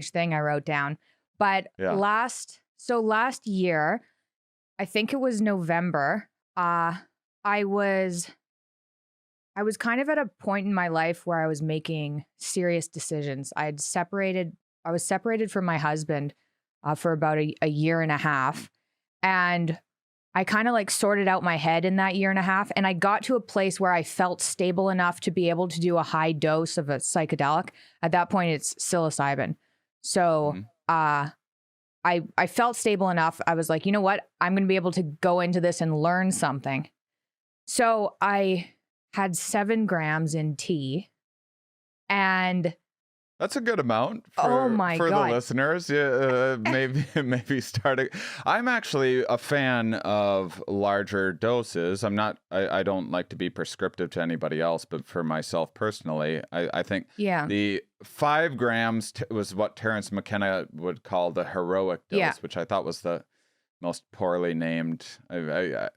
thing I wrote down. But Yeah. last year, I think it was November, I was kind of at a point in my life where I was making serious decisions. I was separated from my husband for about a year and a half. And I kind of like sorted out my head in that year and a half. And I got to a place where I felt stable enough to be able to do a high dose of a psychedelic. At that point, it's psilocybin. So Mhm. I felt stable enough. I was like, you know what? I'm going to be able to go into this and learn something. So I had 7 grams in tea, and That's a good amount oh for my the God. listeners. Yeah, maybe starting. I'm actually a fan of larger doses. I don't like to be prescriptive to anybody else, but for myself personally, I think Yeah. the 5 grams was what Terence McKenna would call the heroic dose, Yeah. which I thought was the most poorly named. I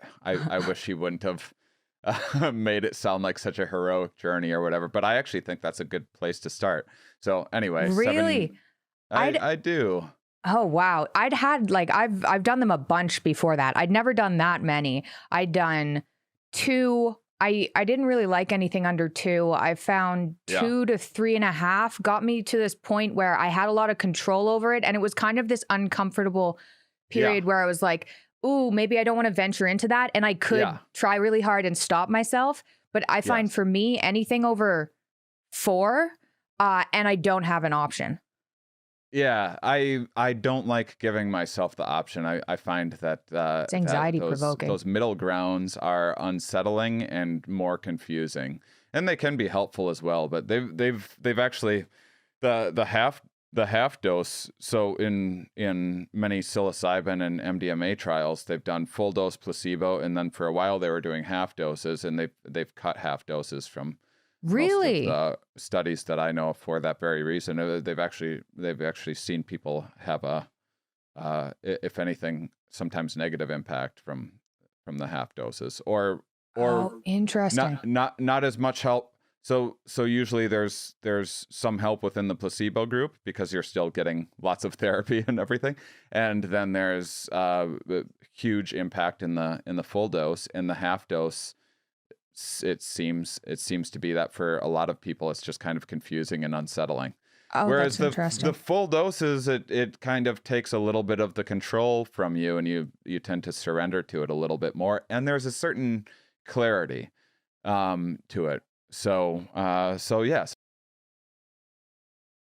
wish he wouldn't have made it sound like such a heroic journey or whatever. But I actually think that's a good place to start. So anyway, Really? 7. I'd I do. Oh wow. I've done them a bunch before that. I'd never done that many. I'd done 2. I didn't really like anything under 2. I found Yeah. 2 to 3.5 got me to this point where I had a lot of control over it. And it was kind of this uncomfortable period where I was like, ooh, maybe I don't want to venture into that. And I could try really hard and stop myself. But I find for me, anything over 4, and I don't have an option. Yeah, I don't like giving myself the option. I find that It's anxiety those provoking. middle grounds are unsettling and more confusing, and they can be helpful as well. But they've actually the half dose. So in many psilocybin and MDMA trials, they've done full dose placebo, and then for a while they were doing half doses, and they've cut half doses from Really? most of the studies that I know for that very reason. They've actually seen people have if anything, sometimes negative impact from the half doses, or Oh, interesting. not as much help. So usually there's some help within the placebo group because you're still getting lots of therapy and everything, and then there's huge impact in the full dose. In the half dose, it seems to be that for a lot of people it's just kind of confusing and unsettling. Oh, Whereas that's interesting. the full doses, it kind of takes a little bit of the control from you, and you tend to surrender to it a little bit more, and there's a certain clarity to it. So yes,